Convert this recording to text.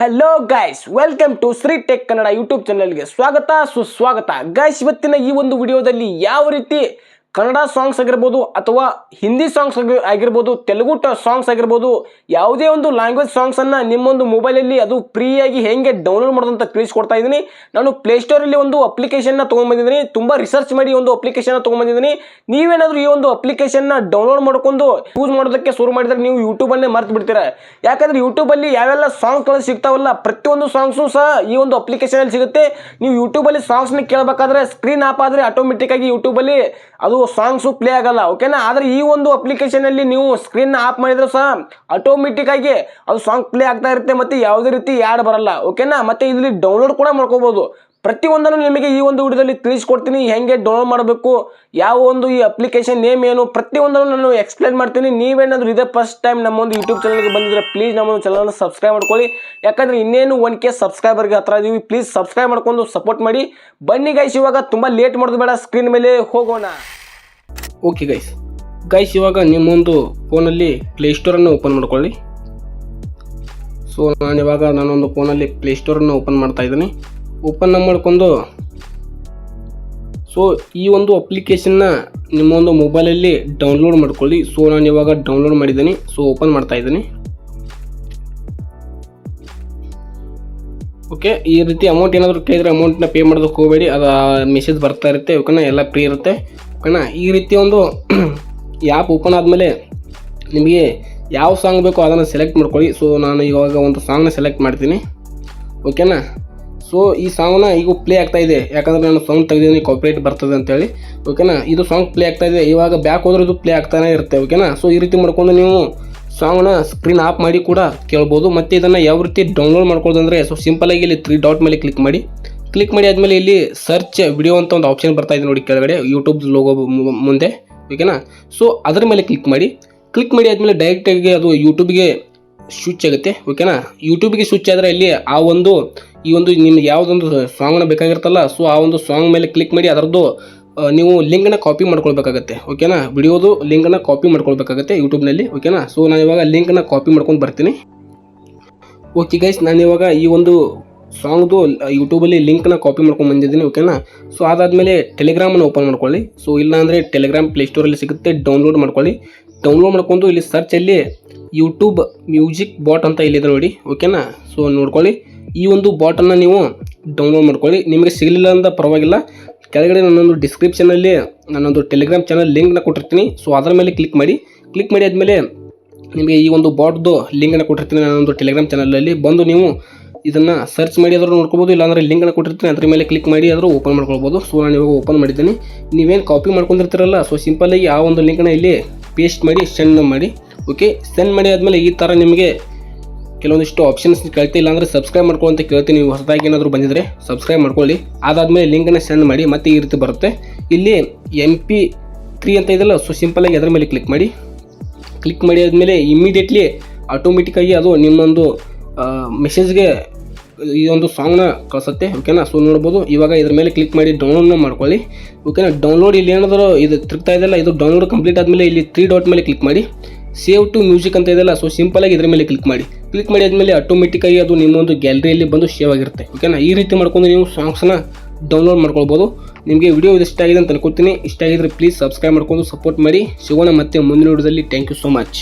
Hello guys, welcome to Shri tech Kannada YouTube ಚಾನಲ್ಗೆ ಸ್ವಾಗತ ಸುಸ್ವಾಗತ. ಗೈಸ್, ಇವತ್ತಿನ ಈ ಒಂದು ವಿಡಿಯೋದಲ್ಲಿ ಯಾವ ರೀತಿ ಕನ್ನಡ ಸಾಂಗ್ಸ್ ಆಗಿರ್ಬೋದು ಅಥವಾ ಹಿಂದಿ ಸಾಂಗ್ಸ್ ಆಗಿರ್ಬೋದು, ತೆಲುಗು ಸಾಂಗ್ಸ್ ಆಗಿರ್ಬೋದು, ಯಾವುದೇ ಒಂದು ಲ್ಯಾಂಗ್ವೇಜ್ ಸಾಂಗ್ಸನ್ನು ನಿಮ್ಮೊಂದು ಮೊಬೈಲಲ್ಲಿ ಅದು ಫ್ರೀಯಾಗಿ ಹೇಗೆ ಡೌನ್ಲೋಡ್ ಮಾಡೋದು ಅಂತ ತಿಳಿಸ್ಕೊಡ್ತಾ ಇದ್ದೀನಿ. ನಾನು ಪ್ಲೇಸ್ಟೋರಲ್ಲಿ ಒಂದು ಅಪ್ಲಿಕೇಶನ್ನ ತೊಗೊಂಡ್ಬಂದಿದ್ದೀನಿ. ತುಂಬ ರಿಸರ್ಚ್ ಮಾಡಿ ಒಂದು ಅಪ್ಲಿಕೇಶನ್ನ ತೊಗೊಂಡ್ಬಂದಿದ್ದೀನಿ. ನೀವೇನಾದರೂ ಈ ಒಂದು ಅಪ್ಲಿಕೇಶನ್ನ ಡೌನ್ಲೋಡ್ ಮಾಡ್ಕೊಂಡು ಯೂಸ್ ಮಾಡೋದಕ್ಕೆ ಶುರು ಮಾಡಿದರೆ ನೀವು ಯೂಟ್ಯೂಬನ್ನೇ ಮರ್ತು ಬಿಡ್ತೀರಾ. ಯಾಕಂದರೆ ಯೂಟ್ಯೂಬಲ್ಲಿ ಯಾವೆಲ್ಲ ಸಾಂಗ್ಸ್ಗಳು ಸಿಗ್ತಾವಲ್ಲ, ಪ್ರತಿಯೊಂದು ಸಾಂಗ್ಸು ಸಹ ಈ ಒಂದು ಅಪ್ಲಿಕೇಶನಲ್ಲಿ ಸಿಗುತ್ತೆ. ನೀವು ಯೂಟ್ಯೂಬಲ್ಲಿ ಸಾಂಗ್ಸ್ನ ಕೇಳಬೇಕಾದ್ರೆ ಸ್ಕ್ರೀನ್ ಆಫ್ ಆದರೆ ಆಟೋಮೆಟಿಕ್ಕಾಗಿ ಯೂಟ್ಯೂಬಲ್ಲಿ ಅದು ಸಾಂಗ್ಸು ಪ್ಲೇ ಆಗಲ್ಲ, ಓಕೆನಾ. ಆದರೆ ಈ ಒಂದು ಅಪ್ಲಿಕೇಶನಲ್ಲಿ ನೀವು ಸ್ಕ್ರೀನ್ ಆಫ್ ಮಾಡಿದ್ರು ಸಹ ಆಟೋಮೆಟಿಕ್ಕಾಗಿ ಅದು ಸಾಂಗ್ ಪ್ಲೇ ಆಗ್ತಾ ಇರುತ್ತೆ ಮತ್ತು ಯಾವುದೇ ರೀತಿ ಯಾಡ್ ಬರಲ್ಲ, ಓಕೆನಾ. ಮತ್ತು ಇಲ್ಲಿ ಡೌನ್ಲೋಡ್ ಕೂಡ ಮಾಡ್ಕೋಬೋದು. ಪ್ರತಿಯೊಂದನ್ನು ನಿಮಗೆ ಈ ಒಂದು ವಿಡಿಯೋದಲ್ಲಿ ತಿಳಿಸ್ಕೊಡ್ತೀನಿ. ಹೇಗೆ ಡೌನ್ಲೋಡ್ ಮಾಡಬೇಕು, ಯಾವ ಒಂದು ಈ ಅಪ್ಲಿಕೇಶನ್ ನೇಮ್ ಏನು, ಪ್ರತಿಯೊಂದನ್ನು ನಾನು ಎಕ್ಸ್ಪ್ಲೈನ್ ಮಾಡ್ತೀನಿ. ನೀವೇನಾದರೂ ಇದೇ ಫಸ್ಟ್ ಟೈಮ್ ನಮ್ಮೊಂದು ಯೂಟ್ಯೂಬ್ ಚಾನಲ್ಗೆ ಬಂದಿದ್ರೆ ಪ್ಲೀಸ್ ನಮ್ಮೊಂದು ಚಾನಲ್ನ ಸಬ್ಸ್ಕ್ರೈಬ್ ಮಾಡ್ಕೊಳ್ಳಿ. ಯಾಕಂದರೆ ಇನ್ನೇನು 1K ಸಬ್ಸ್ಕ್ರೈಬರ್ಗೆ ಹತ್ರ ಇದೀವಿ. ಪ್ಲೀಸ್ ಸಬ್ಸ್ಕ್ರೈಬ್ ಮಾಡ್ಕೊಂಡು ಸಪೋರ್ಟ್ ಮಾಡಿ. ಬನ್ನಿ ಗೈಸ್, ಇವಾಗ ತುಂಬ ಲೇಟ್ ಮಾಡೋದು ಬೇಡ, ಸ್ಕ್ರೀನ್ ಮೇಲೆ ಹೋಗೋಣ. ಓಕೆ ಗೈಸ್, ಇವಾಗ ನಿಮ್ಮೊಂದು ಫೋನಲ್ಲಿ ಪ್ಲೇಸ್ಟೋರನ್ನು ಓಪನ್ ಮಾಡ್ಕೊಳ್ಳಿ. ಸೊ ನಾನಿವಾಗ ನಾನೊಂದು ಫೋನಲ್ಲಿ ಪ್ಲೇಸ್ಟೋರನ್ನು ಓಪನ್ ಮಾಡ್ತಾ ಇದ್ದೀನಿ. ಓಪನ್ ಮಾಡ್ಕೊಂಡು ಸೊ ಈ ಒಂದು ಅಪ್ಲಿಕೇಶನ್ನ ನಿಮ್ಮ ಒಂದು ಮೊಬೈಲಲ್ಲಿ ಡೌನ್ಲೋಡ್ ಮಾಡ್ಕೊಳ್ಳಿ. ಸೊ ನಾನು ಇವಾಗ ಡೌನ್ಲೋಡ್ ಮಾಡಿದ್ದೀನಿ. ಸೊ ಓಪನ್ ಮಾಡ್ತಾ ಇದ್ದೀನಿ. ಓಕೆ, ಈ ರೀತಿ ಅಮೌಂಟ್ ಏನಾದರೂ ಕೇಳಿದರೆ ಅಮೌಂಟ್ನ ಪೇ ಮಾಡೋದಕ್ಕೆ ಹೋಗಬೇಡಿ. ಅದು ಮೆಸೇಜ್ ಬರ್ತಾ ಇರುತ್ತೆ, ಓಕೆನಾ. ಎಲ್ಲ ಫ್ರೀ ಇರುತ್ತೆ, ಓಕೆನಾ. ಈ ರೀತಿ ಒಂದು ಆ್ಯಪ್ ಓಪನ್ ಆದಮೇಲೆ ನಿಮಗೆ ಯಾವ ಸಾಂಗ್ ಬೇಕೋ ಅದನ್ನು ಸೆಲೆಕ್ಟ್ ಮಾಡ್ಕೊಳ್ಳಿ. ಸೊ ನಾನು ಇವಾಗ ಒಂದು ಸಾಂಗ್ನ ಸೆಲೆಕ್ಟ್ ಮಾಡ್ತೀನಿ, ಓಕೆನಾ. ಸೊ ಈ ಸಾಂಗ್ನ ಈಗ ಪ್ಲೇ ಆಗ್ತಾ ಇದೆ, ಯಾಕಂದರೆ ನಾನು ಸಾಂಗ್ ತೆಗೆದಿದ್ದೀನಿ, ಕಾಪಿರೈಟ್ ಬರ್ತದೆ ಅಂತೇಳಿ, ಓಕೆನಾ. ಇದು ಸಾಂಗ್ ಪ್ಲೇ ಆಗ್ತಾ ಇದೆ. ಇವಾಗ ಬ್ಯಾಕ್ ಹೋದ್ರೆ ಇದು ಪ್ಲೇ ಆಗ್ತಾನೆ ಇರುತ್ತೆ, ಓಕೆನಾ. ಸೊ ಈ ರೀತಿ ಮಾಡ್ಕೊಂಡು ನೀವು ಸಾಂಗ್ನ ಸ್ಕ್ರೀನ್ ಆಫ್ ಮಾಡಿ ಕೂಡ ಕೇಳ್ಬೋದು. ಮತ್ತು ಇದನ್ನು ಯಾವ ರೀತಿ ಡೌನ್ಲೋಡ್ ಮಾಡ್ಕೊಳ್ಳೋದಂದರೆ ಸೊ ಸಿಂಪಲಾಗಿ ಇಲ್ಲಿ 3 ಡಾಟ್ ಮೇಲೆ ಕ್ಲಿಕ್ ಮಾಡಿ ಆದಮೇಲೆ ಇಲ್ಲಿ ಸರ್ಚ್ ವಿಡಿಯೋ ಅಂತ ಒಂದು ಆಪ್ಷನ್ ಬರ್ತಾ ಇದೆ ನೋಡಿ ಕೆಳಗಡೆ, ಯೂಟ್ಯೂಬ್ ಲೋಗೋ ಮುಂದೆ, ಓಕೆನಾ. ಸೊ ಅದರ ಮೇಲೆ ಕ್ಲಿಕ್ ಮಾಡಿ ಆದಮೇಲೆ ಡೈರೆಕ್ಟಾಗಿ ಅದು ಯೂಟ್ಯೂಬ್ಗೆ ಸ್ವಿಚ್ ಆಗುತ್ತೆ, ಓಕೆನಾ. ಯೂಟ್ಯೂಬ್ಗೆ ಸ್ವಿಚ್ ಆದರೆ ಇಲ್ಲಿ ಈ ಒಂದು ನಿಮ್ಗೆ ಯಾವುದೊಂದು ಸಾಂಗ್ನ ಬೇಕಾಗಿರುತ್ತಲ್ಲ, ಸೊ ಆ ಒಂದು ಸಾಂಗ್ ಮೇಲೆ ಕ್ಲಿಕ್ ಮಾಡಿ ಅದರದ್ದು ನೀವು ಲಿಂಕ್ನ ಕಾಪಿ ಮಾಡ್ಕೊಳ್ಬೇಕಾಗತ್ತೆ, ಓಕೆನಾ. ವಿಡಿಯೋದು ಲಿಂಕ್ನ ಕಾಪಿ ಮಾಡ್ಕೊಳ್ಬೇಕಾಗತ್ತೆ ಯೂಟ್ಯೂಬ್ನಲ್ಲಿ, ಓಕೆನಾ. ಸೊ ನಾನು ಇವಾಗ ಲಿಂಕ್ನ ಕಾಪಿ ಮಾಡ್ಕೊಂಡು ಬರ್ತೀನಿ. ಓಕೆ ಗೈಸ್, ನಾನು ಇವಾಗ ಈ ಒಂದು ಸಾಂಗ್ದು ಯೂಟ್ಯೂಬಲ್ಲಿ ಲಿಂಕ್ನ ಕಾಪಿ ಮಾಡ್ಕೊಂಡು ಬಂದಿದ್ದೀನಿ, ಓಕೆನಾ. ಸೊ ಅದಾದಮೇಲೆ ಟೆಲಿಗ್ರಾಮನ್ನು ಓಪನ್ ಮಾಡ್ಕೊಳ್ಳಿ. ಸೊ ಇಲ್ಲಾಂದರೆ ಟೆಲಿಗ್ರಾಮ್ ಪ್ಲೇಸ್ಟೋರಲ್ಲಿ ಸಿಗುತ್ತೆ, ಡೌನ್ಲೋಡ್ ಮಾಡ್ಕೊಳ್ಳಿ. ಡೌನ್ಲೋಡ್ ಮಾಡ್ಕೊಂಡು ಇಲ್ಲಿ ಸರ್ಚಲ್ಲಿ ಯೂಟ್ಯೂಬ್ ಮ್ಯೂಸಿಕ್ ಬಾಟ್ ಅಂತ ಇಲ್ಲಿದೆ ನೋಡಿ, ಓಕೆನಾ. ಸೊ ನೋಡ್ಕೊಳ್ಳಿ, ಈ ಒಂದು ಬಾಟನ್ನು ನೀವು ಡೌನ್ಲೋಡ್ ಮಾಡ್ಕೊಳ್ಳಿ. ನಿಮಗೆ ಸಿಗಲಿಲ್ಲ ಅಂತ ಪರವಾಗಿಲ್ಲ, ಕೆಳಗಡೆ ನನ್ನೊಂದು ಡಿಸ್ಕ್ರಿಪ್ಷನಲ್ಲಿ ನನ್ನೊಂದು ಟೆಲಿಗ್ರಾಮ್ ಚಾನಲ್ ಲಿಂಕ್ನ ಕೊಟ್ಟಿರ್ತೀನಿ. ಸೊ ಅದರ ಮೇಲೆ ಕ್ಲಿಕ್ ಮಾಡಿ ಆದಮೇಲೆ ನಿಮಗೆ ಈ ಒಂದು ಬಾಟ್ದು ಲಿಂಕನ್ನು ಕೊಟ್ಟಿರ್ತೀನಿ ನನ್ನೊಂದು ಟೆಲಿಗ್ರಾಮ್ ಚಾನಲಲ್ಲಿ. ಬಂದು ನೀವು ಇದನ್ನು ಸರ್ಚ್ ಮಾಡಿ ಆದರೂ ನೋಡ್ಕೋಬೋದು, ಇಲ್ಲಾಂದರೆ ಲಿಂಕನ್ನು ಕೊಟ್ಟಿರ್ತೀನಿ ಅದ್ರ ಮೇಲೆ ಕ್ಲಿಕ್ ಮಾಡಿ ಆದರೂ ಓಪನ್ ಮಾಡ್ಕೊಳ್ಬೋದು. ಸೊ ನಾನು ಇವಾಗ ಓಪನ್ ಮಾಡಿದ್ದೀನಿ. ನೀವೇನು ಕಾಪಿ ಮಾಡ್ಕೊಂಡಿರ್ತೀರಲ್ಲ, ಸೊ ಸಿಂಪಲ್ಲಾಗಿ ಆ ಒಂದು ಲಿಂಕನ್ನು ಇಲ್ಲಿ ಪೇಸ್ಟ್ ಮಾಡಿ ಸೆಂಡ್ ಮಾಡಿ, ಓಕೆ. ಸೆಂಡ್ ಮಾಡಿ ಆದಮೇಲೆ ಈ ಥರ ನಿಮಗೆ ಕೆಲವೊಂದಿಷ್ಟು ಆಪ್ಷನ್ಸ್ ಕೇಳ್ತೀವಿ, ಇಲ್ಲಾಂದರೆ ಸಬ್ಸ್ಕ್ರೈಬ್ ಮಾಡ್ಕೊಳ್ಳಿ ಅಂತ ಕೇಳ್ತೀನಿ. ನೀವು ಹೊಸದಾಗಿ ಏನಾದರೂ ಬಂದಿದ್ದರೆ ಸಬ್ಸ್ಕ್ರೈಬ್ ಮಾಡ್ಕೊಳ್ಳಿ. ಅದಾದಮೇಲೆ ಲಿಂಕನ್ನು ಸೆಂಡ್ ಮಾಡಿ ಮತ್ತೆ ಈ ರೀತಿ ಬರುತ್ತೆ. ಇಲ್ಲಿ MP3 ಅಂತ ಇದೆಯಲ್ಲ, ಸೊ ಸಿಂಪಲ್ಲಾಗಿ ಅದರ ಮೇಲೆ ಕ್ಲಿಕ್ ಮಾಡಿ ಆದಮೇಲೆ ಇಮಿಡಿಯೇಟ್ಲಿ ಆಟೋಮೆಟಿಕ್ಕಾಗಿ ಅದು ನಿಮ್ಮೊಂದು ಮೆಸೇಜ್ಗೆ ಈ ಒಂದು ಸಾಂಗ್ನ ಕಳಿಸುತ್ತೆ, ಓಕೆನಾ. ಸೊ ನೋಡ್ಬೋದು, ಇವಾಗ ಇದ್ರ ಮೇಲೆ ಕ್ಲಿಕ್ ಮಾಡಿ ಡೌನ್ಲೋಡ್ನ ಮಾಡ್ಕೊಳ್ಳಿ, ಓಕೆನಾ. ಡೌನ್ಲೋಡ್ ಇಲ್ಲಿ ಏನಾದರೂ ಇದು ತಿರುಗ್ತಾ ಇದೆಯಲ್ಲ, ಇದು ಡೌನ್ಲೋಡ್ ಕಂಪ್ಲೀಟ್ ಆದಮೇಲೆ ಇಲ್ಲಿ 3 ಡಾಟ್ ಮೇಲೆ ಕ್ಲಿಕ್ ಮಾಡಿ ಸೇವ್ ಟು ಮ್ಯೂಸಿಕ್ ಅಂತ ಇದೆಯಲ್ಲ, ಸೊ ಸಿಂಪಲಾಗಿ ಇದ್ರ ಮೇಲೆ ಕ್ಲಿಕ್ ಮಾಡಿ ಆದಮೇಲೆ ಆಟೋಮೆಟಿಕ್ಕಾಗಿ ಅದು ನಿಮ್ಮೊಂದು ಗ್ಯಾಲರಿಯಲ್ಲಿ ಬಂದು ಸೇವ್ ಆಗಿರುತ್ತೆ, ಓಕೆನಾ. ಈ ರೀತಿ ಮಾಡ್ಕೊಂಡು ನೀವು ಸಾಂಗ್ಸ್ನ ಡೌನ್ಲೋಡ್ ಮಾಡ್ಕೊಳ್ಬೋದು. ನಿಮಗೆ ವಿಡಿಯೋ ಇಷ್ಟ ಆಗಿದೆ ಅಂತ ಅನ್ಕೋತೀನಿ. ಇಷ್ಟ ಆಗಿದ್ರೆ ಪ್ಲೀಸ್ ಸಬ್ಸ್ಕ್ರೈಬ್ ಮಾಡ್ಕೊಂಡು ಸಪೋರ್ಟ್ ಮಾಡಿ. ಸಿಗೋಣ ಮತ್ತೆ ಮುಂದಿನ ವಿಡಿಯೋದಲ್ಲಿ. Thank you so much.